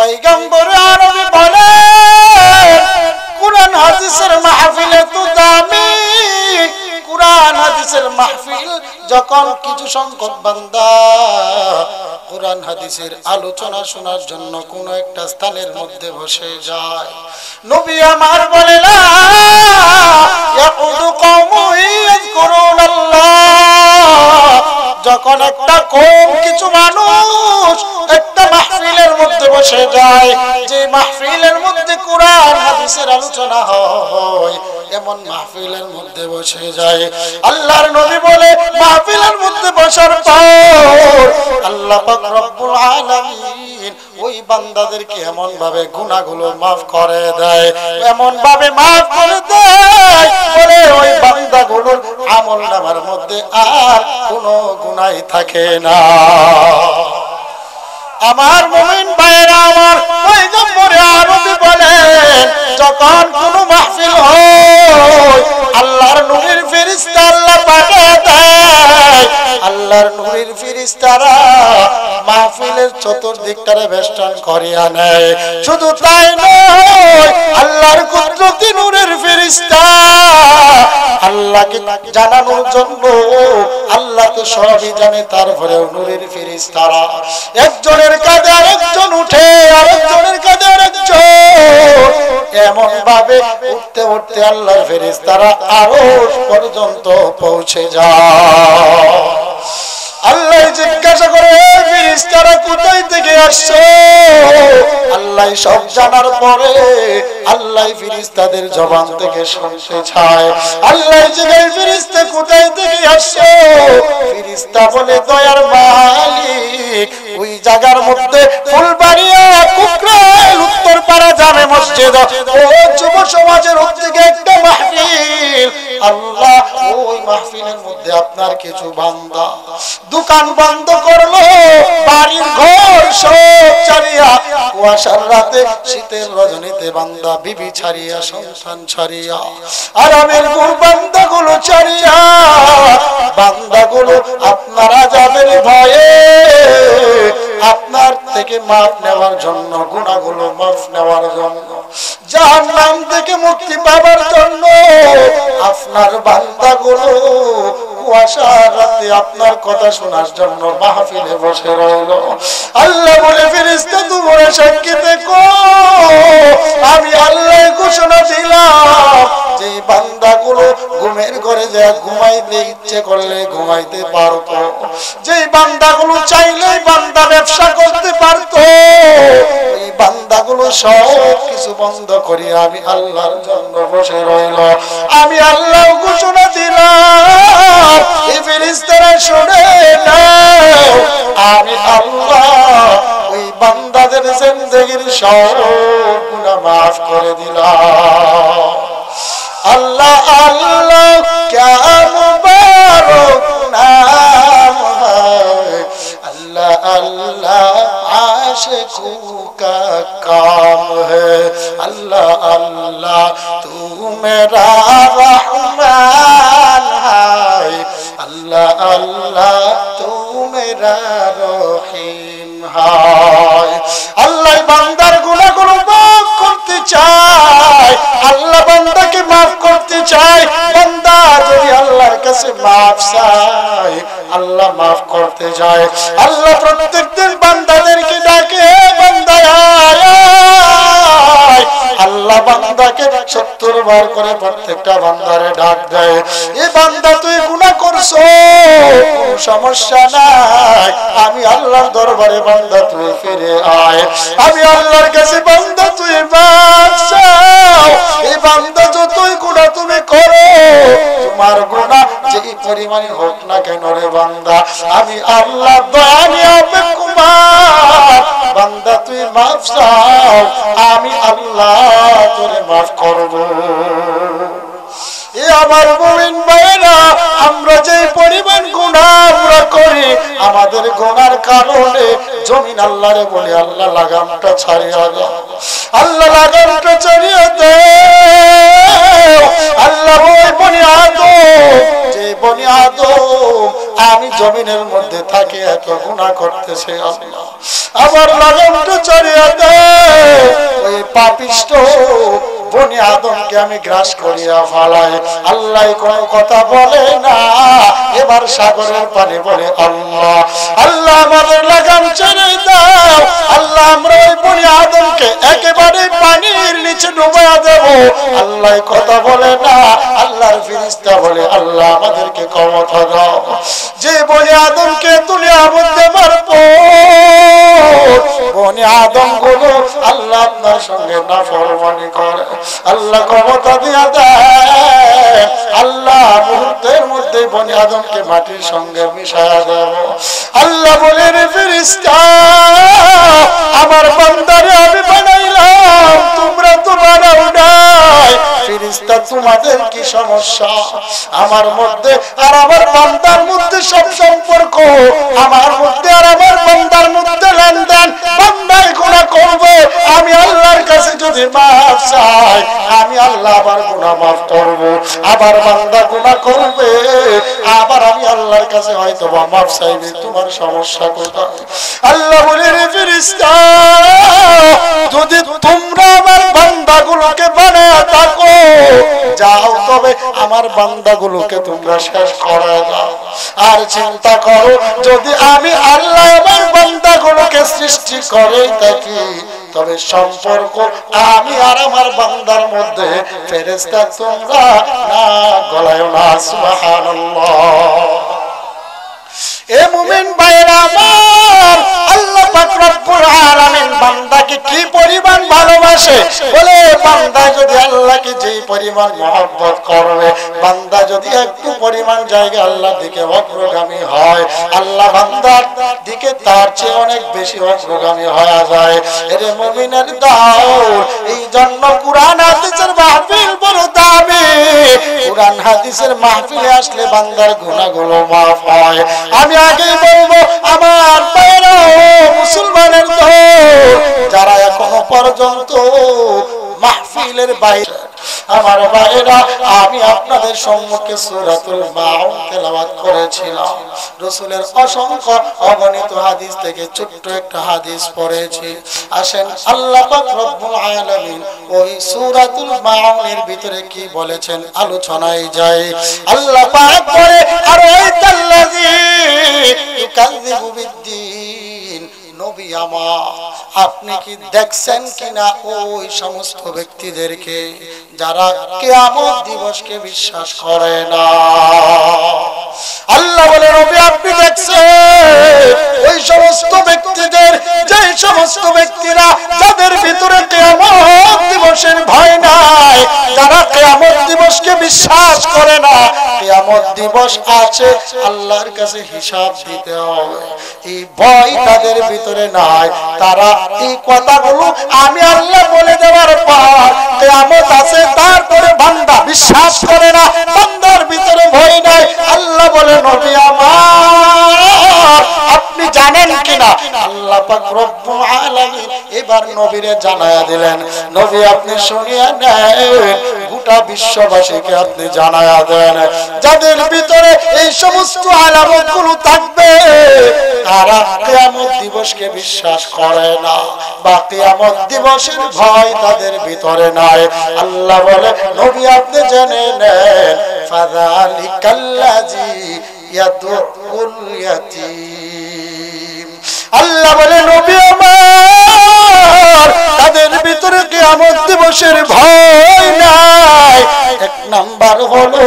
পয়গম্বর আরবি বলেন কুরআন হাদিসের মাহফিলে তো দামি। কুরআন হাদিসের মাহফিল যখন কিছু সংখ্যক বান্দা কুরআন হাদিসের আলোচনা শোনার জন্য কোন একটা স্থানের মধ্যে বসে যায়, নবী আমার বলে না ইয়াকুদু কওমু ইয়াযকুরুনাল্লাহ, যখন একটা কওম কিছু মানুষ একটা মাহফিলের মধ্যে বসে যায়, যে মাহফিলের মধ্যে কুরআন হাদিসের আলোচনা হয়, এমন মাহফিলের মধ্যে বসে যায়। আল্লাহর নবী বলে মাহফিলের মধ্যে বসার পর আল্লাহ পাক রব্বুল আলামিন ওই বান্দাদেরকে এমন ভাবে গুনাহগুলো maaf করে দেয়, এমন ভাবে maaf করে দেয় বলে ওই বান্দাগুলোর আমলনামার মধ্যে আর কোনো গুনাহ থাকে না। আমার মুমিন ভাইরা আমার, পয়গম্বর আরবি বলেন যখন কোন মাহফিল হয় আল্লাহর নূরের ফেরেশতা আল্লাহ পাঠিয়ে দেয়, আল্লাহর নূরের ফেরেশতারা মাহফিলের চতুর্দিকটারে বেষ্টন করিয়া নেয়। শুধু তাই নয়, আল্লাহর কুদরতি নূরের ফেরেশতা আল্লাহকে জানানোর জন্য, আল্লাহ তো সবই জানে, তারপরেও নূরের ফেরেশতারা একজনের কাঁধে আরেকজন উঠে, আরেকজনের কাঁধে আরেকজন, এমন ভাবে উঠতে উঠতে আল্লাহর ফেরেশতারা আরশ পর্যন্ত পৌঁছে যায়। আল্লাহ জিজ্ঞাসা করে ফেরেশতারা কোথায় থেকে আসছো? আল্লাহ সব জানার পরে আল্লাহ ফেরেশতাদের জবান থেকে শুনতে চায়। আল্লাহ জিজ্ঞাসা ফেরেশতা কোথায় থেকে আসছো? ফেরেশতা বলে দয়ার মালিক ওই জায়গার মধ্যে ফুলবাড়িয়া কুকরাইল উত্তরপাড়া জামে মসজিদ ও যুব সমাজের উদ্যোগে একটা মাহফিল, আল্লাহ ওই মাহফিলের মধ্যে আপনার কিছু বান্দা দোকান বন্ধ করলো, বাড়ির ঘর সব ছাড়িয়া, কুয়াশার রাতে শীতের রজনীতে বান্দা বিবি ছাড়িয়া, সন্তান ছাড়িয়া, আরামের বান্দাগুলো ছাড়িয়া, বান্দাগুলো আপনারা যাবেন ভয়ে আপনার থেকে মাফ নেওয়ার জন্য, গুনাহগুলো মাফ নেওয়ার জন্য, জাহান্নাম থেকে মুক্তি পাওয়ার জন্য আপনার বান্দাগুলো কুয়াশার রাতে আপনার কথা শোনার জন্য মাহফিলে বসে রইল। আল্লাহ বলে ফেরেশতা তোমরা সাক্ষী দেখো, আমি আল্লাহ ঘোষণা দিলাম যে বান্দাগুলো ঘুমের ঘরে যায় ঘুমাইতে ইচ্ছে করলে ঘুমাইতে পারতো, যে বান্দাগুলো চাইলে বান্দা ব্যবসা করতে পারতো, এই বান্দাগুলো সব কিছু বন্ধ করে আমি আল্লাহর জন্য বসে রইল। আমি আল্লাহ ঘোষণা দিলাম, এই ফেরেশতারা শুনে নাও, আমি আল্লাহ ওই বান্দাদের জিন্দেগীর সব গুনাহ maaf করে দিলাম। আল্লাহ আল্লাহ क्या मुबारक नाम है, अल्लाह अल्लाह आशिकों का काम है, अल्लाह अल्लाह तू मेरा रहमान है, अल्लाह अल्लाह तू मेरा रहीम है। अल्लाह বান্দার গুনাহগুলো maaf করতে চায়, আল্লাহ বান্দাকে maaf করতে চায়। বান্দা যদি আল্লাহর কাছে maaf চায়, আল্লাহ maaf করতে যায়। আল্লাহ প্রত্যেকদিন বান্দাদেরকে ডাকে, বান্দা আয় আয়। আল্লাহ বান্দাকে 70 বার করে প্রত্যেকটা বান্দারে ডাক দেয়, এ বান্দা তুই গুনাহ করছো, কোনো সমস্যা নাই, আমি আল্লাহর দরবারে বান্দা তুই ফিরে আয়, আমি আল্লাহর কাছে বান্দা তুই মাফ চাও। এই বান্দা যতই গুনাহ তুমি করো, তোমার গুনাহ যেই পরিমাণে হোক না কেন রে বান্দা, আমি আল্লাহ দয়া নিয়ে অপেক্ষমান, বান্দা তুই মাফ চাও, আমি আল্লাহ তোরে মাফ করব। এ আমার মুমিন ভাইরা, আমরা যে পরিমাণ গুনাহ আমরা করি, আমাদের গুনার কারণে জমিন আল্লাহরে বলে আল্লাহ লাগামটা ছাড়িয়ে দাও, আল্লাহ লাগামটা ছাড়িয়ে দাও। আল্লাহ ওই বনি আদম, যে বনি আদম আমি জমিনের মধ্যে থাকে এত গুনাহ করতেছে, আল্লাহ আমার লাগামটা ছাড়িয়ে দাও। পাপিষ্ঠ বনি আদমকে আমি গ্রাস করিয়া ফেলাই। আল্লাহ কোনো কথা বলে না। এবার সাগরের পানি বলে আল্লাহ, আল্লাহ আমাদের লাগাম ছেড়ে দাও, আল্লাহ আমরা ওই বনি আদমকে একেবারে পানির নিচে ডুবাইয়া দেব। আল্লাহ কথা বলে না। আল্লাহর ফেরেশতা বলে আল্লাহ আমাদেরকে ক্ষমতা দাও, যে বনি আদমকে দুনিয়ার মধ্যে মারবো বনি আদম গুলো আল্লাহ আপনার সঙ্গে নাফরমানি করে, আল্লাহ ক্ষমতা দিয়া দেয়, আল্লাহ মুহূর্তের মধ্যে বনি আদমকে মাটির সঙ্গে মিশায়া দেব। আল্লাহ বলে রে ফেরেশতা আমার বান্দারে আমি বানাইলাম, তোমরা তো বানাও নাই। ফেরেশতা তোমাদের কি সমস্যা? আমার মধ্যে আর আমার বান্দার মধ্যে সব সম্পর্ক, আমার মধ্যে আর আমার বান্দার মধ্যে লেনদেন। বান্দায় গুনাহ করবে, আমি আল্লাহর কাছে যদি মাফ চাই, আমি আল্লাহ আবার গুনাহ মাফ করব। আবার বান্দা গুনাহ করবে, আবার আমি আল্লাহর কাছে হয়তো মাফ চাইবে। তোমার সমস্যা কোথায়? আল্লাহ বলে রে ফেরেশতা যদি তোমরা আমার বান্দাগুলোকে বানায় থাকো, যাও তবে আমার বান্দাগুলোকে তোমরা শেষ করে দাও। আর চিন্তা করো, যদি আমি আল্লাহ আমার বান্দাগুলোকে সৃষ্টি করে থাকি, তবে সম্পর্ক আমি আর আমার বান্দার মধ্যে ফেরেশতা তোমরা না গলায় না। সুবহানাল্লাহ। এ মুমিন ভাইরা আমার, আল্লাহ পাক রব্বুল আলামিন বান্দাকে কি পরিমাণ ভালোবাসে, বলে বান্দা যদি আল্লাহকে যে পরিমাণ মহব্বত করবে, বান্দা যদি একটু পরিমাণ জায়গা আল্লাহর দিকে অগ্রগামী হয়, আল্লাহ বান্দার দিকে তার চেয়ে অনেক বেশি অগ্রগামী হয়ে যায়। এর মুমিনের দল, এই জন্য কুরআন হাদিসের মাহফিল বড় দামি। কুরআন হাদিসের মাহফিলে আসলে বান্দার গুনাহগুলো মাফ হয়। আমি আগেই বলবো আমার ভাইরা মুসলমানের দল যারা এখনো পর্যন্ত মাহফিলের বাইরে, আমার ভাইরা আমি আপনাদের সম্মুখে সূরাতুল মাউন তেলাওয়াত করেছিলাম। রাসূলের অসংখ্য অগণিত হাদিস থেকে ছোট্ট একটা হাদিস পড়েছি। আসেন আল্লাহ পাক রব্বুল আলামিন ওই সূরাতুল মাউনের ভিতরে কি বলেছেন আলোচনায় যায়। আল্লাহ পাক বলে আর আইতাল্লাযী ইউকাযযিবু বিদ্দীন, নবী আমার আপনি কি দেখছেন কিনা ওই সমস্ত ব্যক্তিদেরকে যারা কিয়ামত দিবসকে বিশ্বাস করে না? আল্লাহ বলে নবী আপনি দেখছেন ওই সমস্ত ব্যক্তিদের, যে সমস্ত ব্যক্তিরা যাদের ভিতরে কিয়ামত দিবসের ভয় নাই, যারা কিয়ামত দিবসকে বিশ্বাস করে না, কিয়ামত দিবস আছে, আল্লাহর কাছে হিসাব দিতে হবে, এই ভয় তাদের ভিতরে নাই। তারা এই কথাগুলো আমি আল্লাহ বলে দেওয়ার পর কিয়ামত আছে, তারপরে বান্দা বিশ্বাস করে না, বান্দার ভিতরে ভয় নাই। আল্লাহ বলে নবী আমার আপনি জানেন কিনা? আল্লাহ পাক রব্বুল আলামিন এবার নবীরে জানায়া দিলেন, নবী আপনি শুনিয়া নেন, গোটা বিশ্ববাসীকে আপনি জানায়া দেন, যাদের ভিতরে এই সমস্ত আলামতগুলো থাকবে তারা কিয়ামত দিবসকে বিশ্বাস করে না, বা কিয়ামত দিবসের ভয় তাদের ভিতরে নাই। আল্লাহ বলে নবী আপনি জেনে নেন, ফাযালিকাল্লাযী ইয়াদুল ইয়াতীম। আল্লাহ বলে নবী আমার তাদের ভিতরে কিয়ামত দিবসের ভয় নাই। এক নাম্বার হলো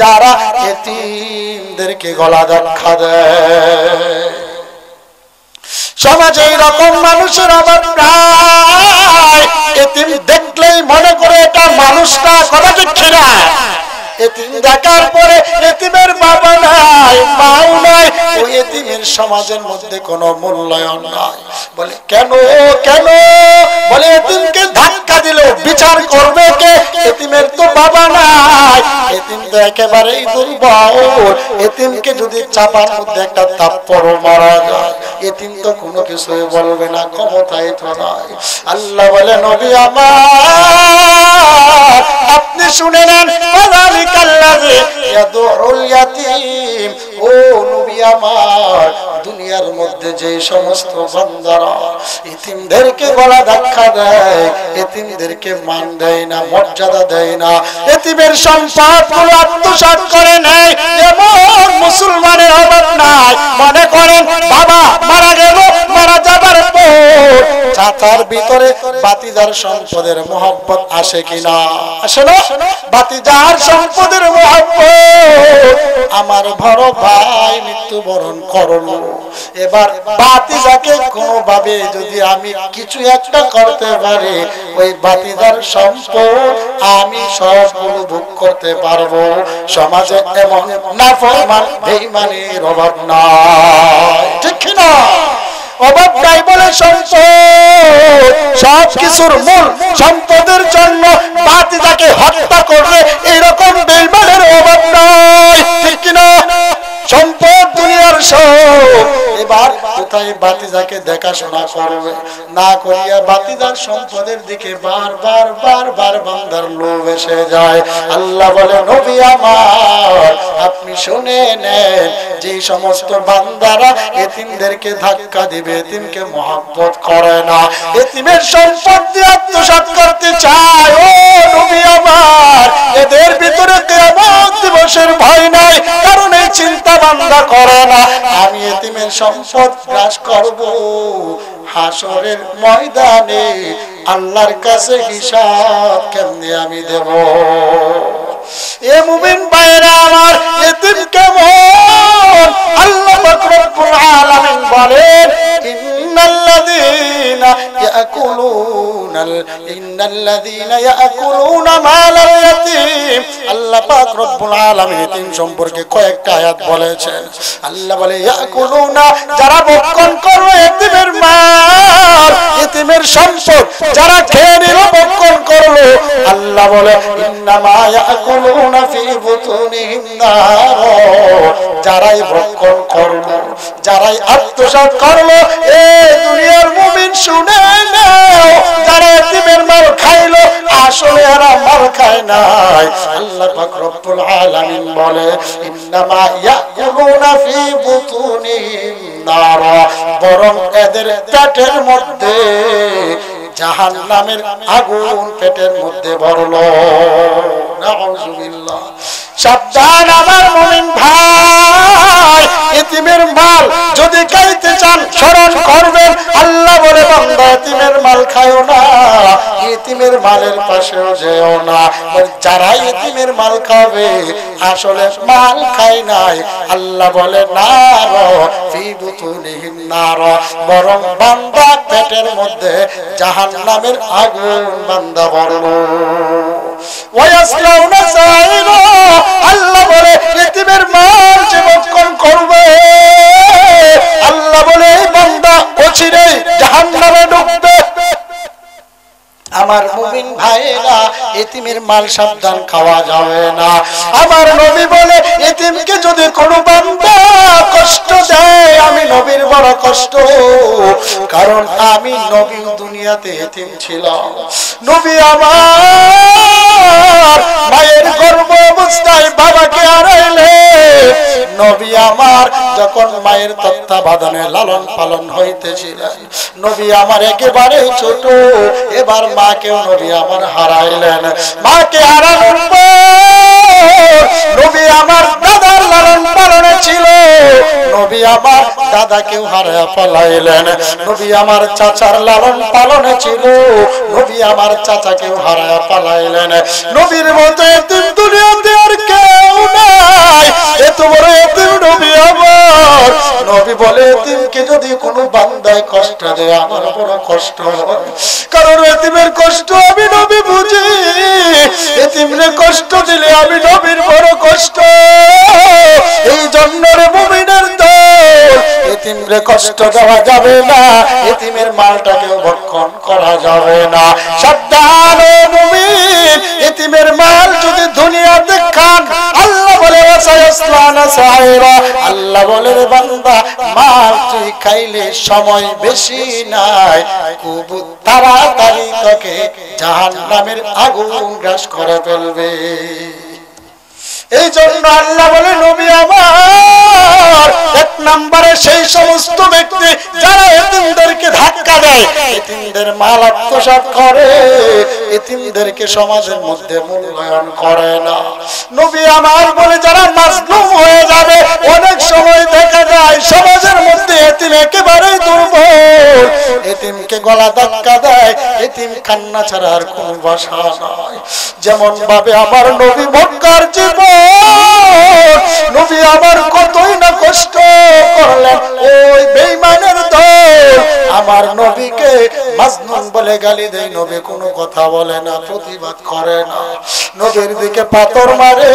যারা এতিমদেরকে গলা ধাক্কা দেয়। সমাজে এইরকম মানুষের আবার প্রায়, এতিম দেখলেই মনে করে এটা মানুষটা, কথা ঠিক কিনা? এতিম দেখার পরে এতিমের বাবা নাই, মাও নাই, ওই এতিমের সমাজের মধ্যে কোনো মূল্যায়ন নাই। বলে কেন কেন? বলে এতিমকে ধাক্কা দিল বিচার করবে কে? এতিমের তো বাবা নাই, এতিম তো একেবারেই দুর্বল, এতিমকে যদি চাপার মধ্যে একটা থাপ্পড় মারা যায়, এতিম তো কোনো কিছুই বলবে না, ক্ষমতায় তো নাই। আল্লাহ বলে নবী আমার আপনি শুনে নেন, ফাযালিকাল্লাযী ইয়াদুল ইয়াতীম। ও নবী আমার দুনিয়ার মধ্যে যে সমস্ত বান্দারা এতিমদেরকে গলা ধাক্কা দেয়, এতিমদেরকে মান দেয় না, মর্যাদা দেয় না, এতিমের সম্পদগুলো আত্মসাৎ করে নেয়। এমন মুসলমানের অভাব নাই। মনে করেন বাবা মারা গেল, মারা যাবার পর চাচার ভিতরে বাতিজার সম্পদের মহব্বত আসে কিনা? আসে না? বাতিজার সম্পদের মহব্বত, আমার বড় ভাই মৃত্যুবরণ করলো, এবার বাতিজাকে কোনোভাবে যদি আমি কিছু একটা করতে পারি, ওই বাতিজার সম্পদ আমি সবগুলো ভোগ করতে পারবো। সমাজে এমন নাফরমান বেঈমানের অভাব নাই, ঠিক না? অভাব নাই বলে সম্পদ, সব কিছুর মূল সম্পদের জন্য বাতিজাকে হত্যা করবে, এরকম বেঈমানের অভাব নাই, ঠিক কিনা? সম্পদ দুনিয়ার সব। এবার কোথায় বাতিজাকে দেখাশোনা করবে না করিয়া বাতিজার সম্পদের দিকে বারবার বারবার বান্দার লোভ এসে যায়। আল্লাহ বলে নবী আমার আপনি শুনে নেন, যে সমস্ত বান্দারা এতিমদেরকে ধাক্কা দিবে, এতিমকে মহব্বত করে না, এতিমের সম্পদ দিয়ে আত্মসাৎ করতে চায়, ও নবী আমার এদের ভিতরে কিয়ামত দিবসের ভয় নাই, কারণ এই চিন্তা বান্দা করে না আমি এতিমের সম্পদ গ্রাস করব, হাসরের ময়দানে আল্লাহর কাছে হিসাব কেমনে আমি দেব? এ মুমিন ভাইরা আমার, এতিম কেমন? আল্লাহ পাক রব্বুল আলামিন বলেন ইন্নাল্লাযীনা ইয়াকুলুনা মালাল ইয়াতীম। আল্লাহ পাক রব্বুল আলামিন এতিম সম্পর্কে কয়েকটা আয়াত বলেছেন। আল্লাহ বলে ইয়াকুলুনা, যারা ভক্ষণ করবে এতিমের মাল, এতিমের সম্পদ যারা খেয়ে নিল, ভক্ষণ করলো, আল্লাহ বলে ইন্নামা ইয়াকুলুনা ফি বুতুনিহিম নার। যারাই ভক্ষণ করলো, যারাই আত্মসাৎ করলো, এই দুনিয়ার মুমিন শুনে নাও, যারা এতিমের মাল খাইলো আসলে এরা মাল খায় নাই। আল্লাহ পাক রব্বুল আলামিন বলে ইন্নামা ইয়াকুলুনা ফি বুতুনিহিম নার, বরং এদের পেটের মধ্যে জাহান্নামের আগুন পেটের মধ্যে ভরলো। নাউযুবিল্লাহ। সাবধান আমার মুমিন ভাই, এতিমের মাল যদি খাইতে চান স্মরণ করবেন, আল্লাহ বলে বান্দা এতিমের মাল খায়ও না, এতিমের মালের পাশেও যেও না। যারা এতিমের মাল খাবে আসলে মাল খায় নাই, আল্লাহ বলে নার ফি বুতুনিহিম নার, বরং বান্দা পেটের মধ্যে জাহান্নামের আগুন বান্দা ভরলো। ওয়ায়াসলাউনা সাইরা, আল্লাহ বলে এতিমের মাল যে ভক্ষণ করবে, আল্লাহ বলে এই বান্দা অচিরেই জাহান্নামে ঢুকবে। আমার মুমিন ভাইরা, এতিমের মাল সাবধান খাওয়া যাবে না। আমার নবী বলে এতিমকে যদি কোনো বান্দা কষ্ট দেয়, আমি নবীর বড় কষ্ট, কারণ আমি নবী দুনিয়াতে এতিম ছিলাম। নবী আমার মায়ের গর্ভ অবস্থায় বাবাকে হারাইলে, নবী আমার যখন মায়ের তত্ত্বাবধানে লালন পালন হইতেছিলেন, নবী আমার একেবারে ছোট, এবার মাকেও নবী আমার হারাইলেন। মাকে হারানোর পর নবী আমার দাদার লালন পালনে ছিল, নবী আমার দাদাকেও হারায়া পালাইলেন। নবী আমার চাচার লালন পালনে ছিল, নবী আমার চাচাকেও হারায়া পালাইলেন। নবীর মতো এতিম দুনিয়াতে আর কেউ নাই, এত বড় এতিম নবী আমার। নবী বলে এতিমকে যদি কোনো বান্দায় কষ্ট দেয় আমার বড় কষ্ট হয়, কারণ এতিমের কষ্ট আমি নবী বুঝি, এতিমরে কষ্ট দিলে আমি নবীর বড় কষ্ট। এই জন্য রে মুমিনের দল, এতিমরে কষ্ট দেওয়া যাবে না, এতিমের মালটাকেও ভক্ষণ করা যাবে না। সাবধান ও মুমিন, এতিমের মাল যদি দুনিয়াতে খান, আল্লাহ বলে ওয়াসায়াসলানা সাইরা, আল্লাহ বলে রে বান্দা মাল তুই খাইলে সময় বেশি নাই, খুব তাড়াতাড়ি তোকে জাহান্নামের আগুন গ্রাস করে ফেলবে। এই জন্য আল্লাহ বলে নবী আমার এক নম্বরে সেই সমস্ত ব্যক্তি যারা এতিমদেরকে ধাক্কা দেয়, এতিমদের মাল আত্মসাৎ করে, এতিমদেরকে সমাজের মধ্যে মূল্যায়ন করে না। নবী আমার বলে যারা মাজলুম হয়ে যাবে, অনেক সময় দেখা যায় সমাজের মধ্যে এতিম একেবারেই দুর্বল, এতিমকে গলা ধাক্কা দেয়, এতিম কান্না ছাড়া আর কোনো ভাষা নাই। যেমন ভাবে আমার নবী মক্কার জীবন, নবী আমার কতই না কষ্ট করলেন, ওই বেঈমানের দল আমার নবীকে মাজনুন বলে গালি দেয়, নবী কোনো কথা বলে না, প্রতিবাদ করে না, নবীর দিকে পাথর মারে,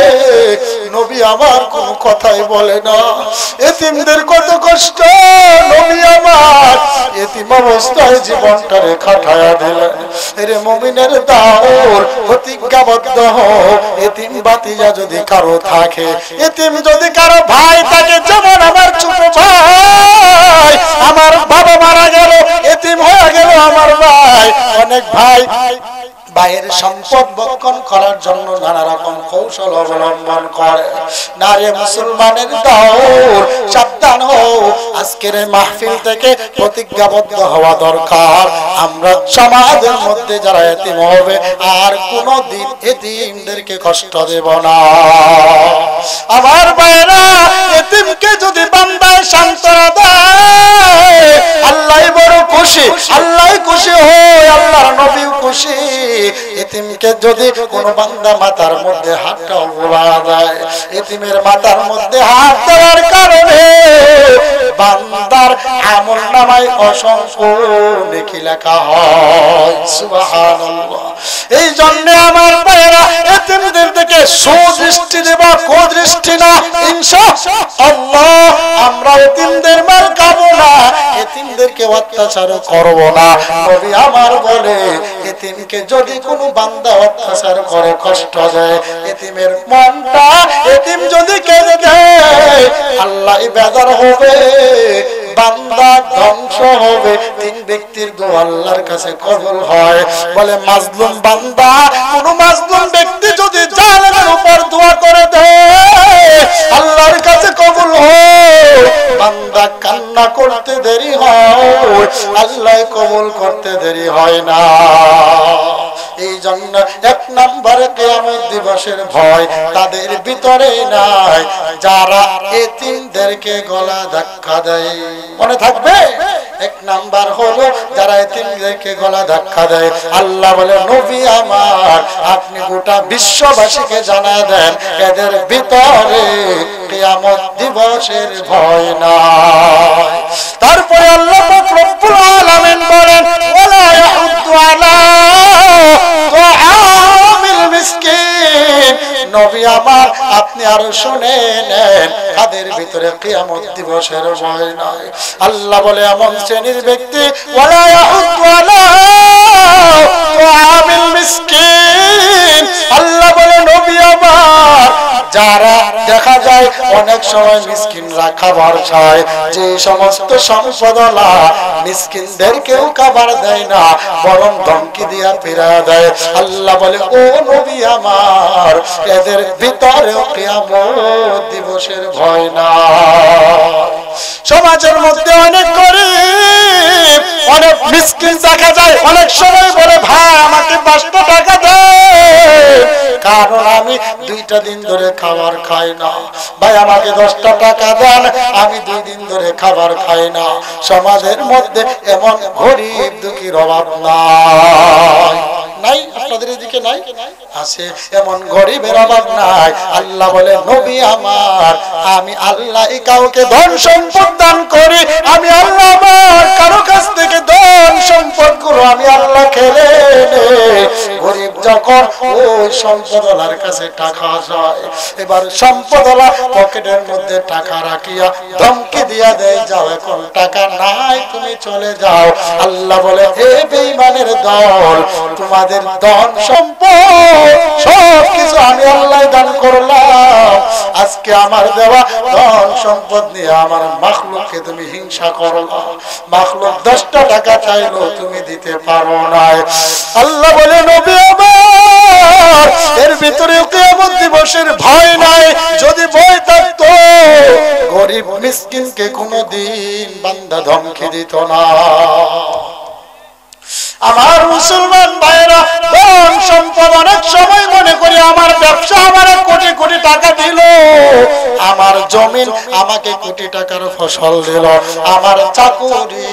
নবী আমার কোনো কথাই বলে না। এতিমদের কত কষ্ট, নবী আমার এতিম অবস্থায় জীবনটারে খাটায়া দিলেন। এরে মুমিনের দাওর প্রতিজ্ঞাবদ্ধ হও, এতিম বাতিজা যদি কারো থাকে, এতিম যদি কারো ভাই থাকে, যেমন আমার ছোট ভাই, আমার বাবা মারা গেল, এতিম হয়ে গেল আমার ভাই, অনেক ভাই ভাইয়ের সম্পদ ভক্ষণ করার জন্য নানা রকম কৌশল অবলম্বন করে। নারে মুসলমানের দৌড়, সাবধান হও, আজকের এই মাহফিল থেকে প্রতিজ্ঞাবদ্ধ হওয়া দরকার, আমরা সমাজের মধ্যে যারা এতিম হবে আর কোনদিন এতিমদেরকে কষ্ট দেব না। আমার ভাইরা, এতিমকে যদি বান্দায় সান্ত্বনা দেয়, আল্লাহ বড় খুশি, আল্লাহ খুশি হয়, আল্লাহর নবীও খুশি। এতিমকে যদি কোন বান্দা মাথার মধ্যে হাতটাও বোলা দেয়, এতিমের মাথার মধ্যে হাত দেওয়ার কারণে বান্দার আমলনামায় অসংখ্য নেকি লেখা হয়। সুবহানাল্লাহ। এই জন্য আমার ভাইরা, এতিমদের দিকে সুদৃষ্টি দেব, কুদৃষ্টি না। ইনশাআল্লাহ আমরা এতিমদের মাল খাবো না, এতিমদেরকে অত্যাচার করব না। নবী আমার বলে, এতিমকে যদি কোনো বান্দা অত্যাচার করে, কষ্ট দেয়, এতিমের মনটা, এতিম যদি কেঁদে দেয়, আল্লাহ বেজার হবে, বান্দা ধ্বংস হবে। তিন ব্যক্তির দোয়া আল্লাহর কাছে কবুল হয়। বলে মাজলুম বান্দা, কোন মাজলুম ব্যক্তি যদি জালেমের উপর দোয়া করে দেয়, আল্লাহর কাছে কবুল হয়। বান্দা কান্না করতে দেরি হয়, আল্লাহ কবুল করতে দেরি হয় না। এই জন্য এক নম্বরে কিয়ামত দিবসের ভয় তাদের ভিতরে নাই, যারা এতিমদেরকে গলা ধাক্কা দেয়। মনে থাকবে, এক নাম্বার হলো যারা এতিমদেরকে গলা ধাক্কা দেয়। আল্লাহ বলে, নবী আমার আপনি গোটা বিশ্ববাসীকে জানায় দেন, এদের ভিতরে কিয়ামত দিবসের ভয় নাই। তারপরে আল্লাহ পাক রব্বুল আলামিন বলেন, ওয়ালা ইয়াহুদ্দু আলা তুআমিল মিসকিন। নবী আমার আপনি আরো শুনে নেন, তাদের ভিতরে কিয়ামত দিবসের ভয় নাই। আল্লাহ বলে, এমন শ্রেণীর ব্যক্তি, ওয়ালা ইয়াহুদ্দু আলা তুআমিল মিসকিন। আল্লাহ বলে, নবী আমার যারা দেখা যায় অনেক সময় মিসকিনরা খাবার চায়, যে সমস্ত সম্পদওয়ালা মিসকিনদেরকেও খাবার দেয় না, বরং ধমকি দিয়া ফিরা দেয়। আল্লাহ বলে, ও নবী আমার এদের ভিতরেও কিয়ামত দিবসের ভয় না। সমাজের মধ্যে অনেক গরিব, অনেক মিসকিন দেখা যায়, অনেক সময় বলে, ভাই আমাকে 500 টাকা দেন, কারণ আমি 2টা দিন ধরে খাবার খাই না। ভাই আমাকে 10টা টাকা দেন, আমি 2 দিন ধরে খাবার খাই না। সমাজের মধ্যে এমন গরিব দুঃখীর অভাব নাই। নাই আপনাদের এদিকে নাই? আছে, এমন গরিবের অভাব নাই। আল্লাহ বলে, নবী আমার আমি আল্লাহ কাউকে ধন সম্পদ দান করি, আমি আল্লাহ আমার কারো কাছ থেকে ধন সম্পদ গুলো আমি আল্লাহ খেলে নেই। গরিব যখন ওই সম্পদওয়ালার কাছে টাকা যায়, এবার সম্পদওয়ালা পকেটের মধ্যে টাকা রাখিয়া ধমকি দিয়া দেয়, যাও এখন টাকা নাই, তুমি চলে যাও। আল্লাহ বলে, হে বেঈমানের দল, তোমাদের ধন সম্পদ সব কিছু আমি আল্লাহ দান করলাম, আজকে আমার দেওয়া ধন সম্পদ নিয়ে আমার মাখলুককে তুমি হিংসা করলা। মাখলুক 10টা টাকা চাইলো, তুমি দিতে পারো না। আল্লাহ বলে, নবী আমার এর ভিতরেও কিয়ামত দিবসের ভয় নাই। যদি ভয় থাকতো গরিব মিসকিনকে কোনোদিন বান্দা ধমকি দিত না। আমার মুসলমান ভাইরা, ধন সম্পদ অনেক সময় মনে করি আমার ব্যবসা আমার কোটি কোটি টাকা দিল, আমার জমিন আমাকে কোটি টাকার ফসল দিল, আমার চাকুরি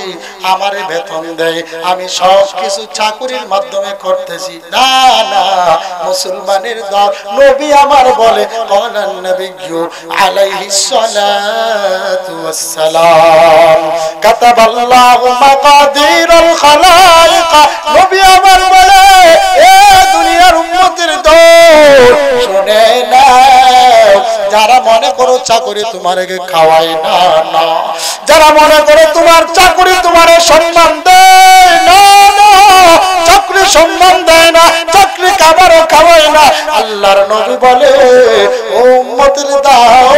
আমারে বেতন দেয়, আমি সব কিছু চাকুরির মাধ্যমে করতেছি। না না, মুসলমানের দল নবী আমার বলে ক্বালান নবিয়্যু আলাইহিস সালাতু ওয়াস সালাম কাতাবাল্লাহু মাকাদিরুল খালাইক। নবী আমার বলে এ দুনিয়ার উম্মতের দল শুনে নাও, যারা মনে করো চাকরি তোমাকে খাওয়াই না, না, যারা মনে করো তোমার চাকরি তোমার সম্মান দেয় না, না, চাকরি সম্মান দেয় না, চাকরি খাবারও খাওয়াই না, আল্লাহর নবী বলে ও উম্মতের দল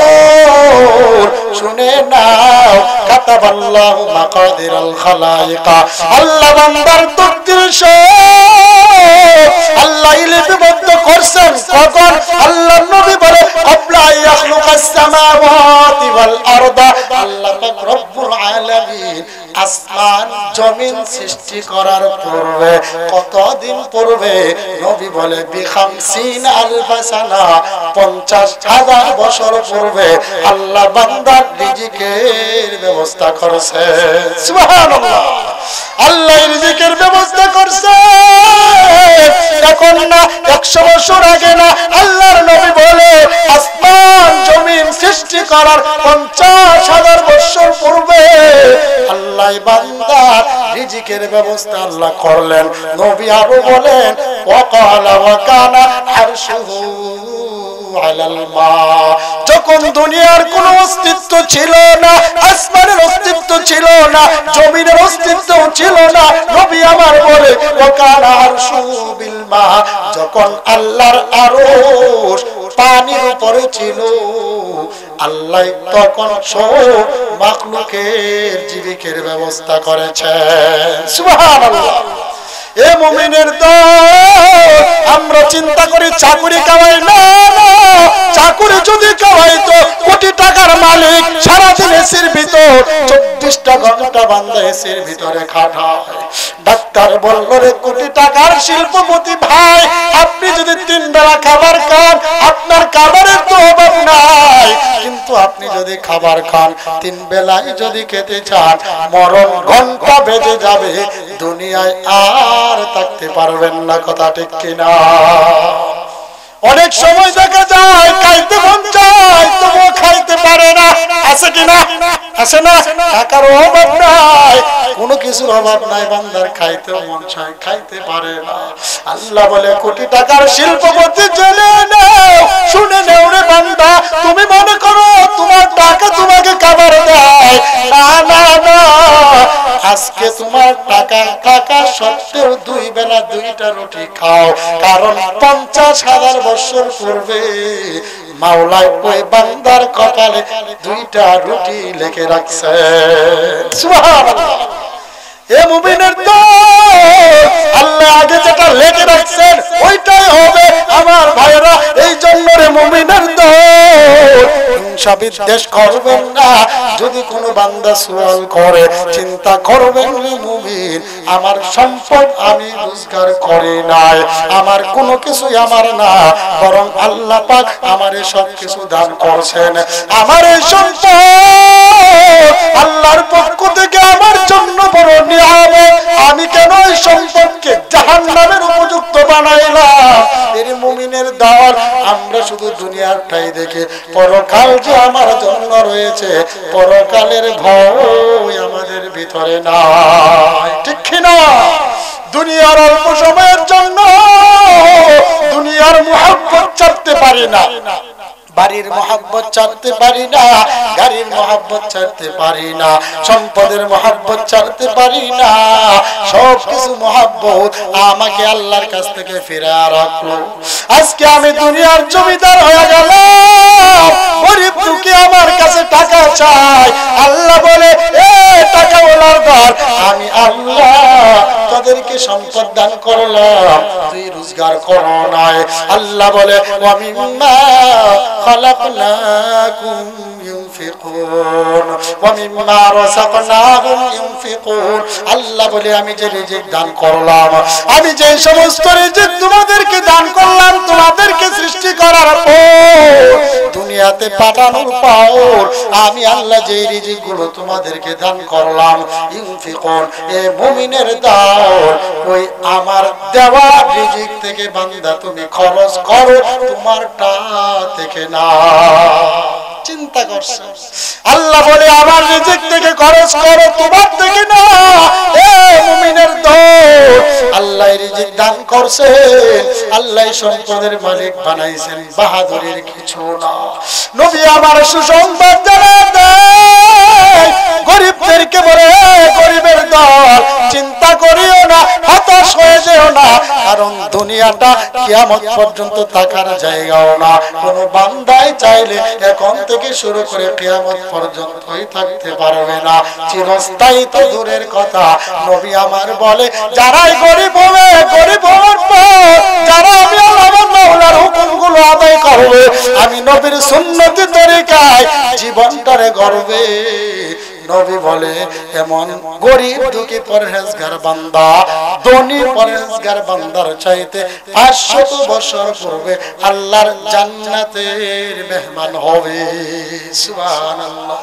শুনে নাও, কাতাবাল্লাহু মাকাদিরুল খালাইক। আল্লাহ বান্দার তাকদীর আল্লাহ লিপিবদ্ধ করছেন কখন? আল্লাহর নবী বলে ক্বাবলা ইয়াখলুকাস সামাওয়াতি ওয়াল আরদা। আল্লাহ পাক রব্বুল আলামিন আসমান জমিন সৃষ্টি করার পূর্বে, কতদিন পূর্বে? নবী বলে বি50 আলফ সানা, 50,000 বছর পূর্বে আল্লাহ বান্দার রিজিকের ব্যবস্থা করছে। সুবহানাল্লাহ, আল্লাহ রিজিকের ব্যবস্থা করছে। এখন না 100 বছর আগে না, আল্লাহর নবী বলে আসমান জমিন সৃষ্টি করার 50,000 বছর পূর্বে আল্লাহ বান্দার রিজিকের ব্যবস্থা আল্লাহ করলেন। নবী আরো বলেন ওয়াকালা ওয়াকানা আরশুহু আলাল মা। যখন দুনিয়ার কোনো অস্তিত্ব ছিল না, আসমানের অস্তিত্ব ছিল না, জমিনের অস্তিত্ব ছিল না, নবী আমার বলে ওয়াকানা আরশুহু বিল মা। যখন আল্লাহর আরশ পানির উপরে ছিল, আল্লাহ তখন সব মাখলুকের জীবিকের ব্যবস্থা করেছেন। সুবহানাল্লাহ। এ মুমিনের দল, আমরা চিন্তা করি চাকুরি কামাই না, না, চাকুরি যদি কামাইতো কোটি টাকার মালিক সারাদিন এসির ভিতর 24টা ঘন্টা বান্দা এসির ভিতরে খাটায়। ডাক্তার বলল রে কোটি টাকার শিল্পপতি ভাই, আপনি যদি 3 বেলা খাবার খান আপনার খাবারের তো অভাব নাই, কিন্তু আপনি যদি খাবার খান 3 বেলায় যদি খেতে চান মরণ ঘন্টা বেজে যাবে, দুনিয়ায় আর থাকতে পারবেন না। কথা ঠিক কিনা? অনেক সময় দেখা যায় খাইতে মন চায় তবুও খাইতে পারে না, আছে কিনা? আছে না? টাকার অভাব নাই, কোনো কিছুর অভাব নাই, বান্দার খাইতে মন চায় খাইতে পারে না। আল্লাহ বলে কোটি টাকার শিল্পপতি জেনে নাও, শুনে নাও রে বান্দা, তুমি মনে করো তোমার টাকা তোমাকে খাবার দেয়, না না না, আজকে তোমার টাকা টাকা সত্ত্বেও 2 বেলা 2টা রুটি খাও, কারণ 50,000 বছর পূর্বে মাওলা ওই বান্দার কপালে 2টা রুটি লিখে রাখছে। সুবহানাল্লাহ। এ মুমিনের দল, আল্লাহ আগে যেটা লিখে রাখছেন ওইটাই হবে আমার ভাইরা। এই জন্য রে মুমিনের দল, হিংসা বিদ্বেষ করবেন না। যদি কোনো বান্দা সুয়াল করে চিন্তা করবেন রে মুমিন, আমার সম্পদ আমি রোজগার করি নাই, আমার কোনো কিছুই আমার না, বরং আল্লাহ পাক আমারে সব কিছু দান করছেন। আমার এই সম্পদ আল্লাহর পক্ষ থেকে আমার জন্য বড় নিয়ামত, আমি কেন এই সম্পদকে জাহান্নামের উপযুক্ত বানাইলাম? এর মুমিনের দল, আমরা শুধু দুনিয়ারটাই দেখি, পরকাল যে আমার জন্য রয়েছে, পরকালের ভয় আমাদের ভিতরে নাই। ঠিক কিনা? দুনিয়ার অল্প সময়ের জন্য দুনিয়ার মুহাব্বত ছাড়তে পারি না, বাড়ির মহব্বত ছাড়তে পারি না, গাড়ির মহব্বত ছাড়তে পারি না, সম্পদের মহব্বত ছাড়তে পারি না, সব কিছু মহব্বত আমাকে আল্লাহর কাছ থেকে ফিরিয়ে রাখলো। আজকে আমি দুনিয়ার জমিদার হয়ে গেলাম, গরিব দুঃখী আমার কাছে টাকা চাই, আল্লাহ বলে এ টাকা ওলার দর, আমি আল্লাহ তোদেরকে সম্পদ দান করলাম, তুই রোজগার করো নাই। আল্লাহ বলে ওয়া মিম্মা খালাকনাকুম ইউনফিকুন ওয়া মিম্মা রাযাকনাহুম ইউনফিকুন। আল্লাহ বলে আমি যে রিজিক দান করলাম, আমি যে সমস্ত রিজিক তোমাদেরকে দান করলাম, তোমাদেরকে সৃষ্টি করার পর দুনিয়াতে পাঠানোর পর আমি আল্লাহ যে রিজিক গুলো তোমাদেরকে দান করলাম, ইউনফিকুন এ মুমিনের দাও, ওই আমার দেওয়া রিজিক থেকে বান্দা তুমি খরচ করো, তোমারটা থেকে না। চিন্তা করছো? আল্লাহ বলে আমার রিজিক থেকে খরচ করো, তোমার থেকে না। এ মুমিনের দল, আল্লাহ রিজিক দান করছেন, আল্লাহ সম্পদের মালিক বানাইছেন, বাহাদুরির কিছু না। নবী আমার সুসংবাদ জানায় দেয় গরিবদেরকে বলে, গরিবের দল চিন্তা করিও না, হতাশ হয়ে যেও না, কারণ দুনিয়াটা কিয়ামত পর্যন্ত থাকার জায়গাও না। কোন বান্দাই চাইলে এখন থেকে শুরু করে কিয়ামত পর্যন্তই থাকতে পারবে না, চিরস্থায়ী তো দূরের কথা। নবী আমার বলে যারাই গরিব হবে, গরিব হওয়ার পর যারা আমি আল্লাহর মাওলার হুকুমগুলো আদায় করবে, আমি নবীর সুন্নতি তরিকায় জীবনটারে গড়বে, নবী বলে এমন গরিব দুঃখী পরহেজগার বান্দা ধনী পরহেজগার বান্দার চাইতে 500 বছর পূর্বে আল্লাহর জান্নাতের মেহমান হবে। সুবহানাল্লাহ।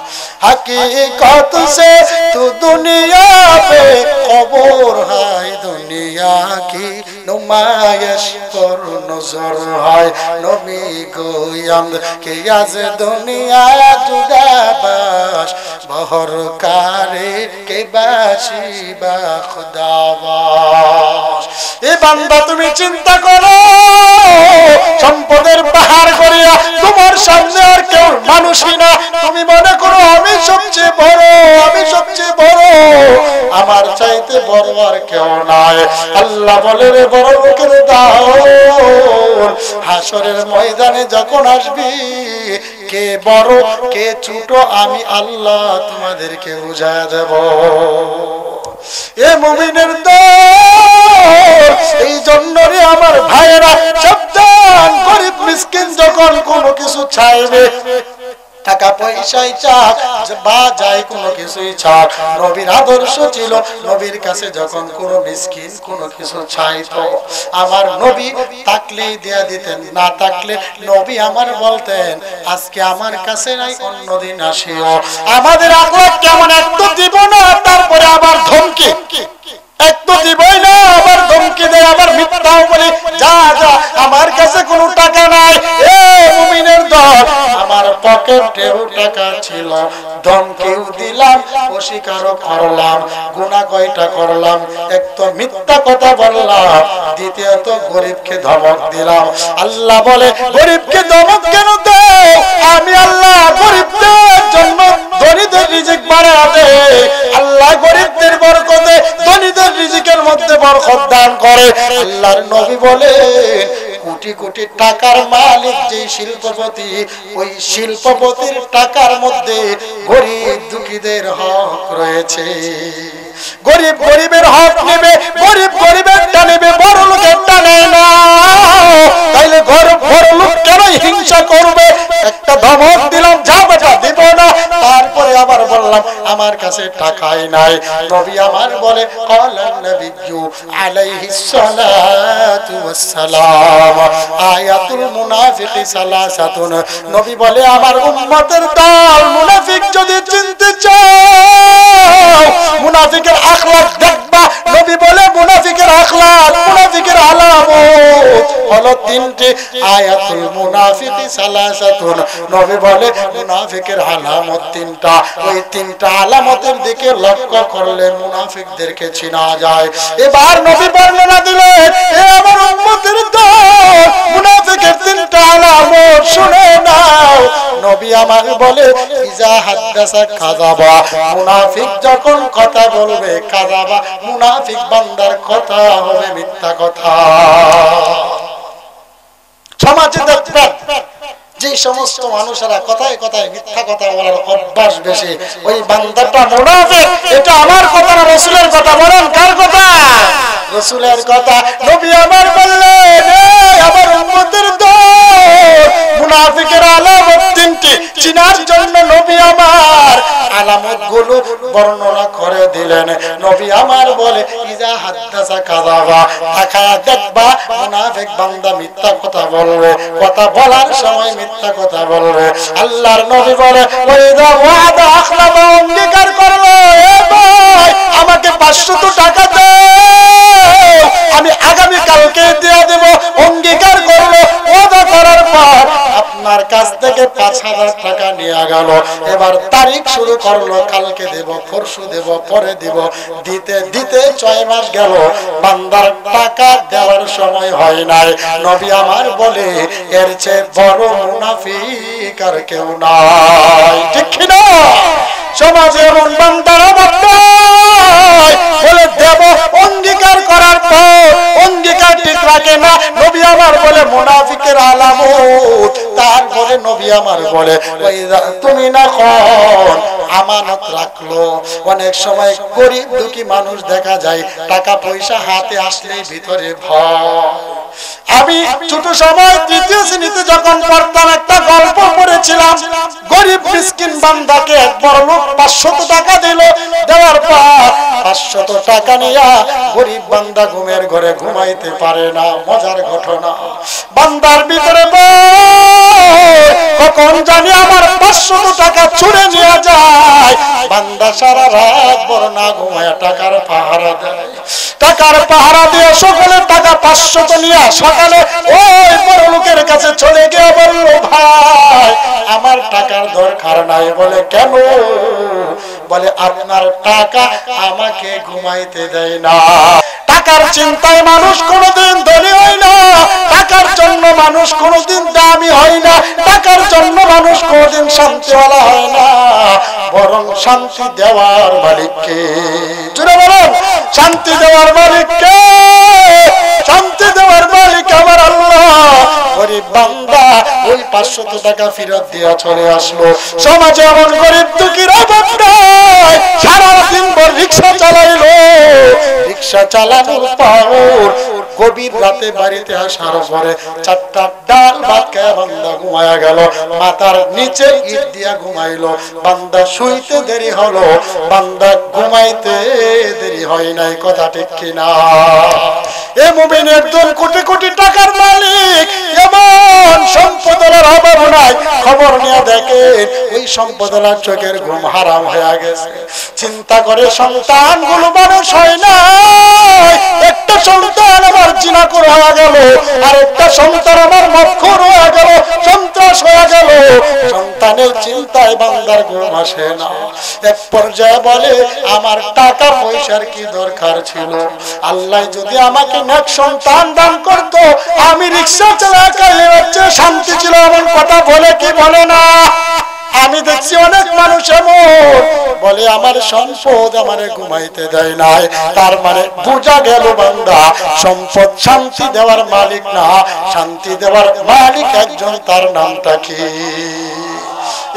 हकीकत से तू दुनिया पे खबर है, दुनिया की नुमाइश पर नजर है। नबी गोयम के आज दुनिया जुदा बाश बहर कारे के बाशी बा खुदाबाश। ए बांदा তুমি চিন্তা করো, সম্পদের পাহাড় করিয়া তোমার সামনে আর কেউ মানুষই না, তুমি মনে করো আমি সবচেয়ে বড়, আমি সবচেয়ে বড়, আমার চাইতে বড় আর কেউ নাই। আল্লাহ বলে রে বড় লোকের দাও, হাসরের ময়দানে যখন আসবি কে বড় কে ছোট আমি আল্লাহ তোমাদেরকে বুঝায় দেব। এ মুমিনের দল, এই জন্য রে আমার ভাইয়েরা সাবধান, গরিব মিসকিন যখন কোনো কিছু চাইবে, টাকা পয়সাই চাক বা যাই কোনো কিছুই চাক, নবীর আদর্শ ছিল নবীর কাছে যখন কোনো মিসকিন কোনো কিছু চাইতো, আমার নবী থাকলেই দেয়া দিতেন, না থাকলে নবী আমার বলতেন আজকে আমার কাছে নাই অন্যদিন আসিও। আমাদের আকলাক কেমন, একটু দিব না তারপরে আবার ধমকি, একটু দিবই না আবার ধমকি দেয়, আবার মিথ্যাও বলে যা যা আমার কাছে কোনো টাকা নাই। এ মুমিনের দল, আমার পকেটেও টাকা ছিল, ধমকিও দিলাম, অস্বীকারও করলাম, গুনাহ কয়টা করলাম, এক তো মিথ্যা কথা বললাম, দ্বিতীয়ত গরিবকে ধমক দিলাম। আল্লাহ বলে গরিবকে ধমক কেন দাও? আমি আল্লাহ গরিবদের জন্য ধনীদের রিজিক বাড়ায় দেয়, আল্লাহ গরিবদের বরকতে ধনীদের রিজিকের মধ্যে বরকত দান করে। আল্লাহর নবী বলেন কোটি কোটি টাকার মালিক যে শিল্পপতি, ওই শিল্পপতির টাকার মধ্যে গরিব দুঃখীদের হক রয়েছে। গরিব গরিবের হক নেবে, গরিব গরিবেরটা নেবে, বড় লোকেরটা নেয় না। তাইলে বড় লোক কেন হিংসা করবে? একটা ধমক দিলাম যা বেটা দিব না, তারপরে আবার বললাম আমার কাছে টাকাই নাই। নবী আমার বলে ক্বালান নবিয়্যু আলাইহিস সালাতু ওয়াস সালাম আয়াতুল মুনাফিকি সালাসাতুন। নবী বলে আমার উম্মতের দল মুনাফিক যদি চিনতে চাও, মুনাফিকের আখলাক দেখবা। নবী বলে মুনাফিকের আখলাক, মুনাফিকের আলামত হলো তিনটি। আয়াতুল মুনাফিকি সালাসাতুন, নবী বলে মুনাফিকের আলামত তিনটা, ওই তিনটা আলামতের দিকে লক্ষ্য করলে মুনাফিকদেরকে চিনা যায়। এবার নবী বর্ণনা দিলেন এ আমার উম্মতের দল মুনাফিকের তিনটা আলামত শুনে নাও। নবী আমার বলে ইজা হাদাসা কাযাবা, মুনাফিক যখন কথা বলবে কাযাবা, মুনাফিক বান্দার কথা হবে মিথ্যা কথা। সমাজে দেখবেন যে সমস্ত মানুষেরা কথায় কথায় মিথ্যা কথা বলার অভ্যাস বেশি, ওই বান্দাটা মুনাফিক। এটা আমার কথা না, রাসূলের কথা। বলেন কার কথা? রাসূলের কথা। নবী আমার বললেন, আমার উম্মতের দল মুনাফিকের আলামত তিনটি। চিনার জন্য নবী আমার আলামতগুলো বর্ণনা করে দিলেন। নবী আমার বলে, ইজা হাদ্দাসা কাযাবা, তাকায়া দেখবা মুনাফিক বান্দা মিথ্যা কথা বলবে, কথা বলার সময় মিথ্যা কথা বলবে। আল্লাহর নবী বলে, ওয়াইদা ওয়াদা আখলাফা, অঙ্গীকার করলো, এ ভাই আমাকে 500 টাকা দাও, আমি আগামী কালকে দিয়ে দেব। অঙ্গীকার করলো, ওয়াদা করার পর আপনার কাছ থেকে 5000 টাকা নিয়ে গেল। এবার তারিখ শুরু করলো, কালকে দেব, পরশু দেব, পরে দেব। দিতে দিতে 6 মাস গেল, বান্দার টাকা দেওয়ার সময় হয় নাই। নবী আমার বলে, এর চেয়ে বড় মুনাফিক আর কেউ নাই। ঠিক কি না? সমাজে এমন বান্দার অভাব নাই, বলে দেব, অঙ্গীকার করার পর অঙ্গীকার ঠিক রাখে না। নবী আমার বলে মুনাফিকের আলামত। তারপরে নবী আমার বলে, তুমি না কোন আমানত রাখলো। অনেক সময় গরিব দুঃখী মানুষ দেখা যায়, টাকা পয়সা হাতে আসলেই ভিতরে ভয়। আমি ছোট সময় 3য় শ্রেণীতে যখন পড়তাম, একটা গল্প পড়েছিলাম। গরিব মিসকিন বান্দাকে এক বড় লোক 500 টাকা দিল। দেওয়ার পর 500 টাকা নিয়ে গরিব বান্দা ঘুমের ঘরে ঘুমাইতে পারে না। মজার ঘটনা, বান্দার ভিতরে কখন জানি আমার 500 টাকা চুরে নিয়ে যায়। বান্দা সারা রাত বড় না ঘুমায় টাকার পাহারা দেয়। টাকার পাহারা দিয়ে সকালে টাকা 500 নিয়ে সকালে ওই বড় লোকের কাছে চলে গিয়ে বলল, ভাই আমার টাকার দরকার নাই। বলে কেন? বলে আপনার টাকা আমাকে ঘুমাইতে দেয় না। টাকার চিন্তায় মানুষ কোনোদিন ধনী হয় না, টাকার জন্য মানুষ কোনোদিন দামি হয় না, টাকার জন্য মানুষ কোনোদিন শান্তিওয়ালা হয় না। বরং শান্তি দেওয়ার মালিককে, জুড়ে বলুন, শান্তি দেওয়ার মালিককে। শান্তি দেওয়ার মালিক আমার আল্লাহ। গরিব বান্দা ওই 500 টাকা ফেরত দিয়ে চলে আসলো। সমাজে এমন গরিব দুঃখীর অভাব নাই, সারাদিন ভর রিক্সা চালাইলো। রিক্সা চালানোর পর গভীর রাতে বাড়িতে আসার পরে 4টা ডাল ভাত খেয়ে বান্দা ঘুমায়া গেল। মাথার নিচে ইট দিয়া ঘুমাইলো। বান্দা শুইতে দেরি হলো, বান্দা ঘুমাইতে দেরি হয় নাই। কথা ঠিক কিনা? এ মুমিন একজন কোটি কোটি টাকার মালিক, এমন সম্পদের অভাব নাই। খবর নিয়ে দেখেন, ওই সম্পদের চোখের ঘুম হারাম হয়ে গেছে। চিন্তা করে সন্তানগুলো মানুষ হয় না। একটা সন্তান আমার জিনা করে হয়ে গেল, আর একটা সন্তান আমার মক্খর হয়ে গেল, সন্ত্রাস হয়ে গেল। সন্তানের চিন্তায় বান্দার ঘুম আসে না। এক পর্যায়ে বলে, আমার টাকা পয়সার কি দরকার ছিল? আল্লাহ যদি আমাকে নেক সন্তান দান করতো, আমি রিক্সা চালায় খাইলে হচ্ছে শান্তি ছিল। এমন কথা বলে কি বলে না? আমি দেখছি অনেক মানুষ এমন বলে, আমার সম্পদ আমারে ঘুমাইতে দেয় নাই। তার মানে বোঝা গেল বান্দা সম্পদ শান্তি দেওয়ার মালিক না, শান্তি দেওয়ার মালিক একজন, তার নামটা কি?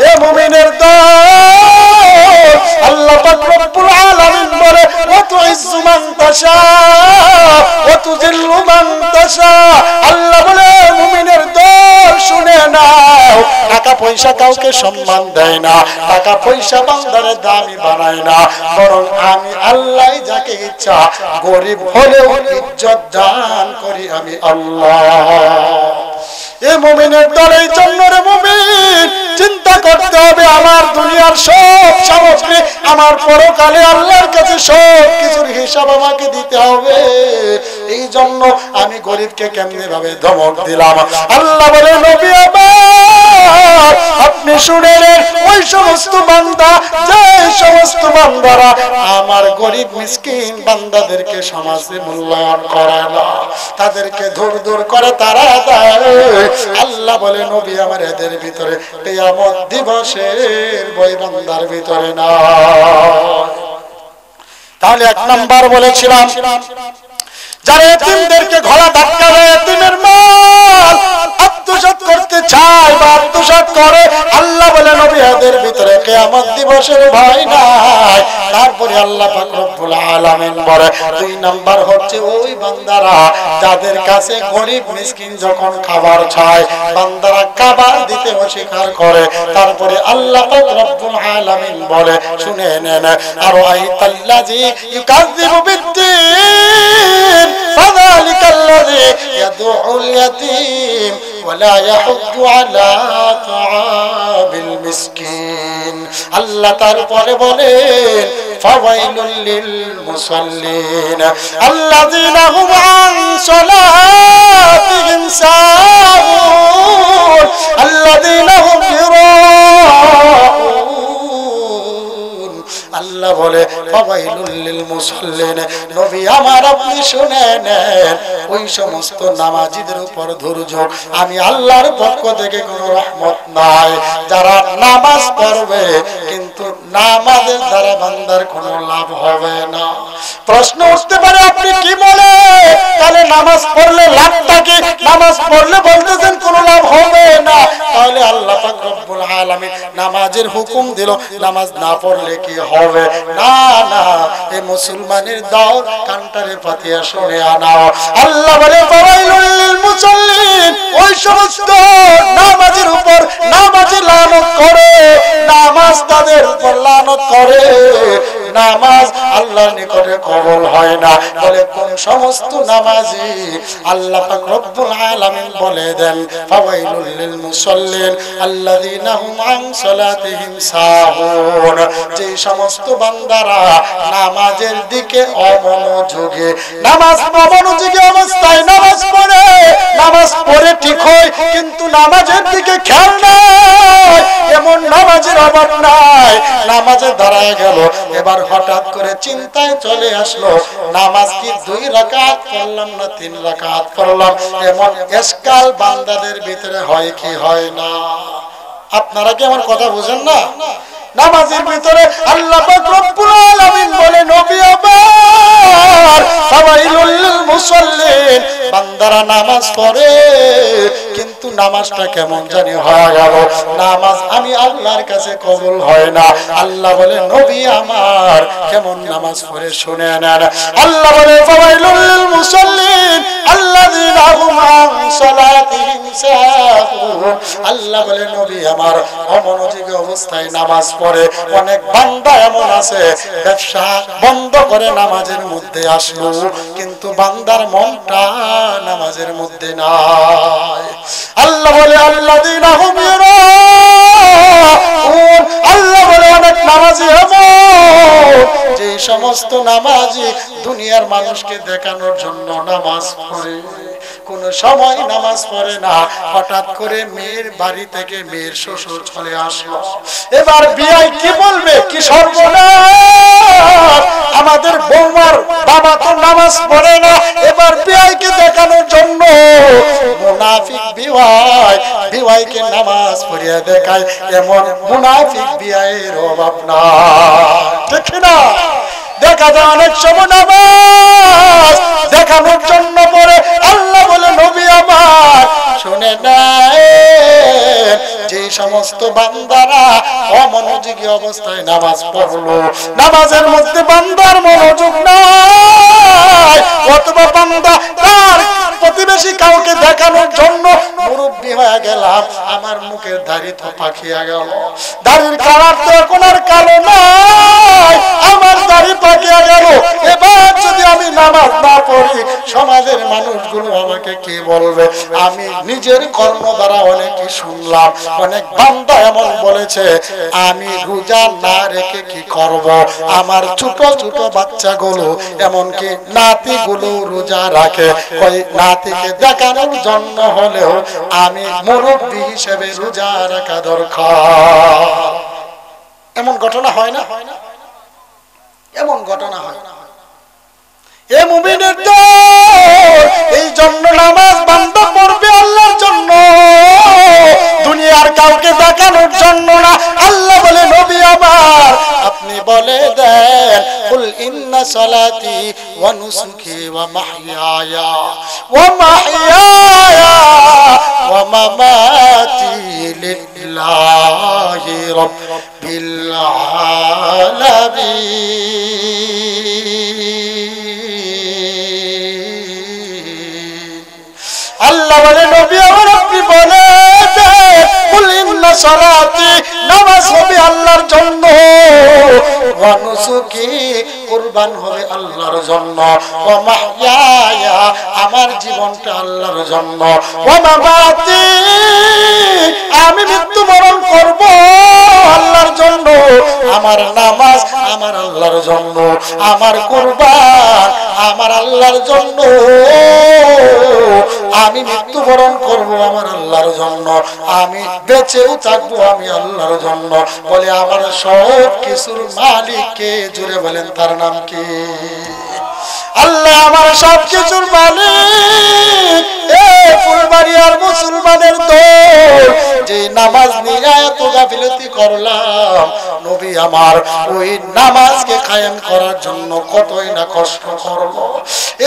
এ মুমিনের দল আল্লাহ পাক রব্বুল আলামিন বলে, ওয়া তুইজ্জু মান তাশা ওয়া তুযিল্লু মান তাশা। আল্লাহ বলে, মুমিনের দল শুনে নাও, টাকা পয়সা কাউকে সম্মান দেয় না, টাকা পয়সা বান্দারে দামি বানায় না, বরং আমি আল্লাহ যাকে ইচ্ছা গরিব হলেও ইজ্জত দান করি আমি আল্লাহ। এ মুমিনের দল এই জন্য রে মুমিন, চিন্তা করতে হবে আমার দুনিয়ার সব সামগ্রী, আমার পরকালে আল্লাহর কাছে সব কিছুর হিসাব আমাকে দিতে হবে। এই জন্য আমি গরিবকে কেমনে ভাবে ধমক দিলাম? আল্লাহ বলে, নবী আমার আপনি শুনেন, ওই সমস্ত বান্দা, যে সমস্ত বান্দারা আমার গরিব মিসকিন বান্দাদেরকে সমাজে মূল্যায়ন করে না, তাদেরকে দূর দূর করে তারা দেয়, আল্লাহ বলে, নবী আমার এদের ভিতরে কিয়ামত দিবসের ভয় বান্দার ভিতরে না। তাহলে 1 নাম্বার বলেছিলাম, যারা এতিমদেরকে গলা ধাক্কা দেয়, এতিমের মাল আত্মসাৎ করতে চায় বা যাদের ভিতরে কিয়ামত দিবসের ভয় নাই, তারপরে আল্লাহ পাক রব্বুল আলামিন বলে 2 নাম্বার হচ্ছে ওই বান্দারা যাদের কাছে গরিব মিসকিন যখন খাবার চায়, বান্দারা খাবার দিতে অস্বীকার করে, তারপরে আল্লাহ পাক রব্বুল আলামিন বলে শুনে নেন, আর আইতাল্লাযী ইউকাযযিবু বিদ্দীন ফাযালিকাল্লাযী ইয়াদউল ইয়াতীম ওয়ালা ইয়াহুদ্দু আলা তাআমিল মিসকিন। আল্লাহ তারপরে বলেন ফাওয়াইলুল লিল মুসাল্লিন আল্লাযীনা হুম আন সালাতিহিম সাহুন আল্লাযীনা হুম ইউরাউন। আল্লাহ বলে ফাওয়াইলুল লিল মুসাল্লিন, নবী আমার আপনি শুনে নেন ওই সমস্ত নামাজীদের উপর দুর্যোগ, আমি আল্লাহর পক্ষ থেকে কোনো রহমত নাই, যারা নামাজ পড়বে কিন্তু নামাজের দ্বারা বান্দার কোনো লাভ হবে না। প্রশ্ন উঠতে পারে আপনি কি বলে, তাহলে নামাজ পড়লে লাভটা কি? নামাজ পড়লে বলতেছেন কোনো লাভ হবে না, তাহলে আল্লাহ পাক রব্বুল আলামিন নামাজের হুকুম দিল, নামাজ না পড়লে কি হবে? না না, এই মুসলমানের দাও কান্টারে পাতিয়া শুনে আনাও। আল্লাহ বলে ফাওয়াইলুল লিল মুসাল্লিন, ওই সমস্ত নামাজের উপর নামাজি লানত করে, নামাজ তাদের উপর লানত করে, নামাজ আল্লাহর নিকটে কবুল হয় না। বলে কোন সমস্ত নামাজি? আল্লাহ পাক রব্বুল আলামিন বলে দেন ফাওয়াইলুল লিল মুসাল্লিন আল্লাযীনা হুম আন সালাতিহিম সাহুন, যে সমস্ত বান্দারা নামাজের দিকে অমনোযোগী, নামাজ অমনোযোগী অবস্থায় নামাজ পড়ে, নামাজ পড়ে ঠিক হয় কিন্তু নামাজের দিকে খেয়াল নাই, এমন নামাজের অভাব নাই। নামাজে দাঁড়ায় গেল, এবার হঠাৎ করে চিন্তায় চলে আসলো নামাজ কি 2 রাকাত পড়লাম না 3 রাকাত পড়লাম, এমন এসকাল বান্দাদের ভিতরে হয় কি হয় না? আপনারা কি আমার কথা বুঝেন না? নামাজের ভিতরে আল্লাহ পাক রব্বুল আলামিন বলে নবী আমার ফাওয়াইলুল লিল মুসাল্লিন, বান্দারা নামাজ পড়ে কিন্তু নামাজটা কেমন জানি হয়ে গেল, নামাজ আমি আল্লাহর কাছে কবুল হয় না। আল্লাহ বলে নবী আমার কেমন নামাজ পড়ে শুনে নেন। আল্লাহ বলে ফাওয়াইলুল লিল মুসাল্লিন আল্লাযীনা হুম আন সালাতিহিম সাহুন। আল্লাহ বলে নবী আমার অমনোযোগী অবস্থায় নামাজ পড়ে। অনেক বান্দা এমন আছে ব্যবসা বন্ধ করে নামাজের মধ্যে আসলো কিন্তু বান্দার মনটা নামাজের মধ্যে নাই। আল্লাহ বলে আল্লাযীনা হুম ইউরাউন, আল্লাহ বলে অনেক নামাজি এমন যে সমস্ত নামাজি দুনিয়ার মানুষকে দেখানোর জন্য নামাজ পড়ে, কোন সময় নামাজ পড়ে না। হঠাৎ করে মেয়ের বাড়ি থেকে মেয়ের শ্বশুর চলে আসলো, এবার বিয়াই কি বলবে, কি সর্বনাশ, আমাদের বৌমার বাবা তো নামাজ পড়ে না, এবার বিয়াইকে দেখানোর জন্য মুনাফিক বিয়াইকে নামাজ পড়িয়ে দেখায়। এমন মুনাফিক বিয়াইয়ের অভাব না, ঠিক না? দেখা যায় অনেক সময় নামাজ দেখানোর জন্য পড়ে। আল্লাহ বলে নবী আমার শুনে নেয়, যে সমস্ত বান্দারা অমনোযোগী অবস্থায় নামাজ পড়লো, নামাজের মধ্যে বান্দার মনোযোগ নাই, অথবা বান্দা তার প্রতিবেশী কাউকে দেখানোর জন্য মুরব্বী হয়ে গেলাম, আমার মুখের দাড়ি তো পাকিয়ে গেল, দাড়ির কালার তো এখন আর কালো নাই, আমার দাড়ি পাকিয়ে গেল, এবার যদি আমি নামাজ না পড়ি সমাজের মানুষগুলো আমাকে কি বলবে? আমি নিজের কর্ম দ্বারা অনেকে শুনলাম, অনেক বান্দা এমন বলেছে আমি রোজা না রেখে কি করব, আমার ছোট ছোট বাচ্চাগুলো এমনকি নাতিগুলো রোজা রাখে, ওই নাতিকে দেখানোর জন্য হলেও আমি মুরব্বী হিসেবে রোজা রাখা দরকার। এমন ঘটনা হয় না? এমন ঘটনা হয় না? এ মুমিনের দল, এই জন্য নামাজ বান্দা পড়বে আল্লাহর জন্য, দুনিয়ার কাউকে দেখানোর জন্য না। আল্লাহ বলে নবী আমার আপনি বলে দেন কুল ইন্না সালাতি ওয়া নুসুকি ওয়া মাহইয়ায়া ওয়া মামাতি লিল্লাহ লিল্লাহি রাব্বিল আলামিন। আল্লাহ বলে নবী আমার আপনি বলে কুল ইন্না সালাতি, নামাজ হবে আল্লাহর জন্য, ওয়া নুসুকি, কুরবান হবে আল্লাহর জন্য, ওয়া মাহইয়ায়া, আমার জীবনটা আল্লাহর জন্য, ওয়া মামাতি, আমি মৃত্যুবরণ করব আল্লাহর জন্য, আমার নামাজ আমার আল্লাহর জন্য, আমার কুরবান আমার আল্লাহর জন্য, আমি মৃত্যুবরণ করব আমার আল্লাহর জন্য, আমি বেঁচেও থাকবো আমি আল্লাহর জন্য। বলে আমার সব কিছুর মালিক কে? জুড়ে বলেন তার নাম কি? আল্লাহ আমার সব কিছুর মালিক। ফুলবাড়িয়ার মুসলমানের দল যে নামাজ নিয়ে এত গাফিলতি করলাম, নবী আমার ওই নামাজকে কায়েম করার জন্য কতই না কষ্ট করলো।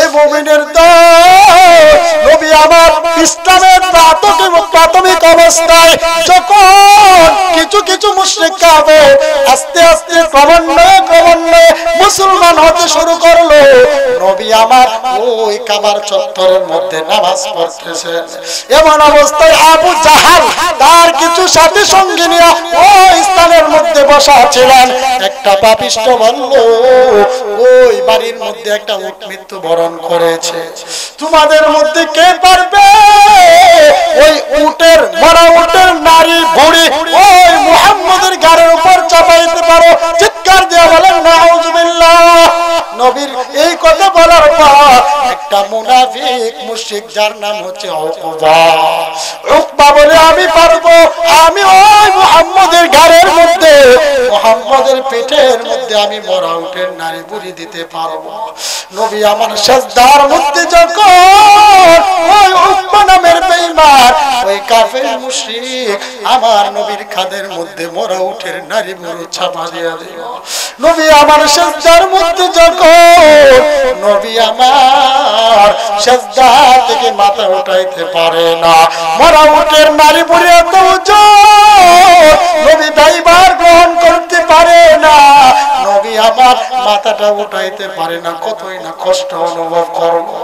এ মুমিনের দল নবী আমার ইসলামের প্রাথমিক অবস্থায় যখন কিছু কিছু মুশরিক কাফের আস্তে আস্তে ক্রমান্বয়ে মুসলমান হতে শুরু করলো, নবী আমার ওই কাবার চত্বরের মধ্যে নামাজ পড়তেছেন। এমন অবস্থায় আবু জাহাল তার কিছু সাথী সঙ্গী নিয়ে ওই স্থানের মধ্যে বসা ছিলেন। একটা পাপিষ্ঠ বলল, ওই বাড়ির মধ্যে একটা উট মৃত্যুবরণ করেছে, তোমাদের মধ্যে কে পারবে ওই উটের মরা উটের নারী ভুঁড়ি ওই মুহাম্মদের গাড়ির উপর চাপাইতে পারো? চিৎকার দিয়ে বলেন নাউজুবিল্লাহ। নবীর এই কথা বলার পর একটা মুনাফিক মুশরিক যার নাম হচ্ছে উকবা বলে, আমি পারবো, আমি ওই মুহাম্মদের গাড়ির মধ্যে মুহাম্মদের পেটের মধ্যে আমি মরা উটের নারী বুড়ি দিতে পারবো। নবী আমার সিজদার মধ্যে যখন ওই উকবা নামের বেঈমান ওই কাফের মুশরিক আমার নবীর খাদের মধ্যে মরা উটের নারী বুড়ি চাপা দিয়ে দিল, নবী আমার সিজদার মধ্যে যখন নবী আমার সিজদা থেকে মাথা উঠাইতে পারে না, মরা উটের নারী বুড়ি এত ওজন নবী দায়ভার গ্রহণ করতে পারে না, নবী আমার মাথাটা উঠাইতে পারে না, কতই না কষ্ট অনুভব করলো।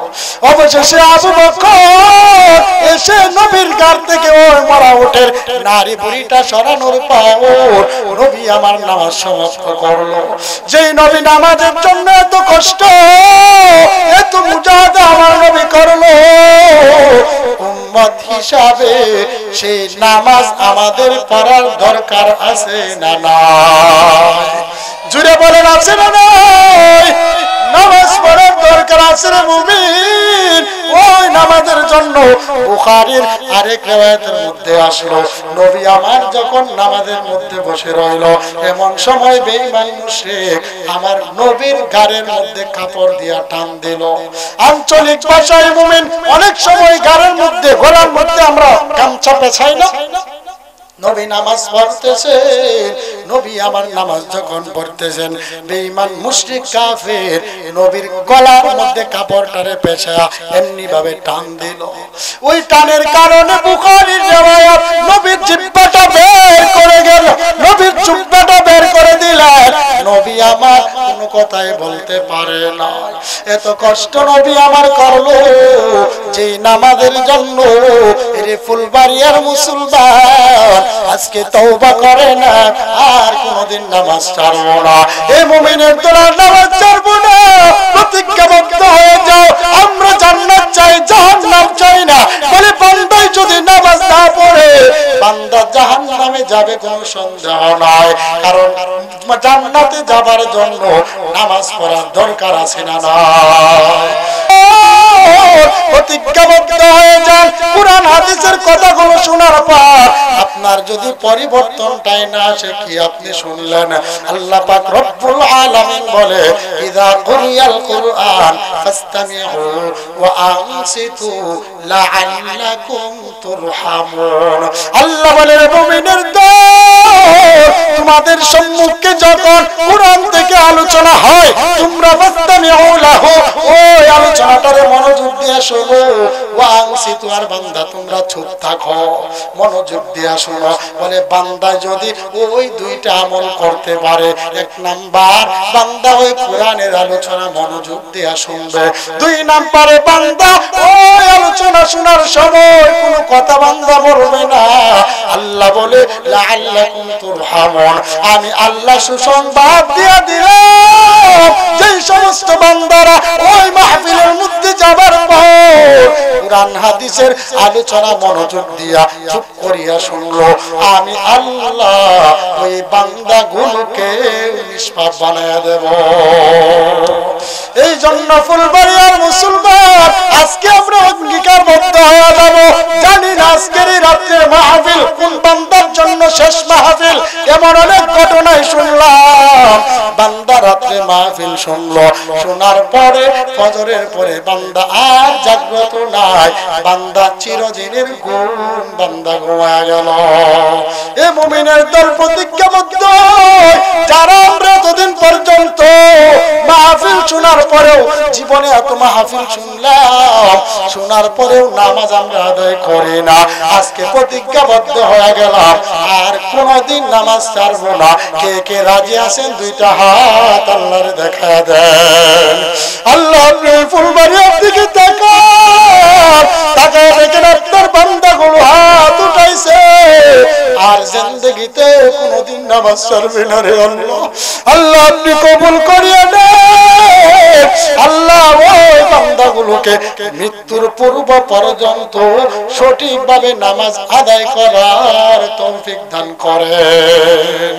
অবশেষে আবু বকর এসে নবীর গাড় থেকে ওই মরা উটের নারী বুড়িটা সরানোর পর নবী আমার নামাজ সমাপ্ত করলো। যেই নবী নামাজের জন্য এত কষ্ট এত মুজাহাদা আমার নবী করলো, উম্মত হিসাবে সেই নামাজ আমাদের পড়ার দরকার আছে না নাই? জুড়ে বলেন আছে না নাই? নামাজ পড়ার দরকার আছে রে মুমিন। ওই নামাজের জন্য বুখারীর আরেক riwayatের মধ্যে আসলো, নবী আমার যখন নামাজের মধ্যে বসে রইল, এমন সময় বেঈমান মুশরিক আমার নবীর গাড়ের মধ্যে কাপড় দিয়া টান দিল। আঞ্চলিক ভাষায় মুমিন অনেক সময় গাড়ের মধ্যে গলার মধ্যে আমরা গামছা পেছাই না, নবী নামাজ পড়তেছেন, নবী আমার নামাজ যখন পড়তেছেন বেঈমান মুশরিক কাফের নবীর গলার মধ্যে কাপড়টারে পেঁচা এমনি ভাবে টান দিল। ওই টানের কারণে বুখারীর riwayat নবীর জিহ্বাটা বের করে গেল, নবীর জিহ্বাটা বের করে দিলেন, নবী আমার কোনো কথাই বলতে পারে না। এত কষ্ট নবী আমার করলো, যে নামাজের জন্য এর ফুলবাড়িয়ার মুসলমান আজকে তওবা করে না, আর কোনদিন নামাজ ছাড়বো না। এই মুমিনের দোলা নামাজ ছাড়বো না, প্রতিজ্ঞাবদ্ধ হয়ে যাও, আমরা জান্নাত চাই জাহান্নাম চাই না। বলে বান্দাই যদি নামাজ না পড়ে বান্দা জাহান্নামে যাবে কোনো সন্দেহ নাই, কারণ জান্নাতে যাবার জন্য নামাজ পড়ার দরকার আছে না নাই? প্রতিজ্ঞাবদ্ধ হয়ে যান। কুরআন হাদিসের কথাগুলো শোনার পর আপনার যদি পরিবর্তনটাই না আসে, কি আপনি শুনলেন? আল্লাহ পাক রব্বুল আলামিন বলে, ইযা কুরিয়াল কুরআন ফাসতামিউ ওয়া আনসিতু লাআল্লাকুম তুরহামুন। আল্লাহ বলে, মুমিনের দল তোমাদের সম্মুখে যখন কুরআন থেকে আলোচনা হয়, তোমরা ফাসতামিউ লাহু, ওই আলোচনাটারে মনোযোগ দিয়ে শোনো, ওয়া আনসিতু, আর বান্দা তোমরা চুপ থাকো, মনোযোগ দিয়ে শোনো, বলে বান্দা যদি ওই দুইটা আমল করতে পারে, এক নাম্বার বান্দা ওই কোরআনের আলোচনা মনোযোগ দিয়া শুনবে, দুই নাম্বারে বান্দা ওই আলোচনা শোনার সময় কোনো কথা বান্দা বলবে না। আল্লাহ বলে লাআল্লাকুম তুরহামুন, আমি আল্লাহ সুসংবাদ দিয়ে দিলাম যে সমস্ত বান্দারা ওই মাহফিলের মধ্যে যাবার পর কুরআন হাদিসের আলোচনা মনোযোগ দিয়া চুপ করিয়া শুনলো, আমি আল্লাহ ওই বান্দাগুলোকে নিষ্পাপ বানায়া দেব। এই জন্য ফুলবাড়িয়ার মুসলমান আজকে আমরা অঙ্গীকারবদ্ধ হয়ে যাব, জানি না আজকের এই রাত্রের মাহফিল কোন বান্দার জন্য শেষ মাহফিল। এমন অনেক ঘটনাই শুনলাম, বান্দা রাত্রে মাহফিল শুনলো, শোনার পরে ফজরের পরে বান্দা আর জাগ্রত নাই, বান্দা চিরদিনের ঘুম বান্দা ঘুমায়া গেল। এ মুমিনের দল প্রতিজ্ঞাবদ্ধ, যারা আমরা এতদিন পর্যন্ত মাহফিল শোনার পরেও জীবনে এত মাহফিল শুনলাম, শোনার পরেও নামাজ আমরা আদায় করি না, আজকে প্রতিজ্ঞাবদ্ধ হয়ে গেলাম আর কোনদিন নামাজ ছাড়বো না। কে কে রাজি আছেন দুইটা হাত আল্লাহর দেখা দেন। আল্লাহ আপনি ফুলবাড়িয়ার দিকে তাকান, তাকায় দেখেন আপনার বান্দাগুলো হাত উঠাইছে আর জিন্দেগিতে কোনদিন নামাজ ছাড়বে না রে আল্লাহ। আল্লাহ আপনি কবুল করিয়ে নেন। আল্লাহ ওই বান্দাগুলোকে মৃত্যুর পূর্ব পর্যন্ত সঠিকভাবে নামাজ আদায় করার তৌফিক দান করেন।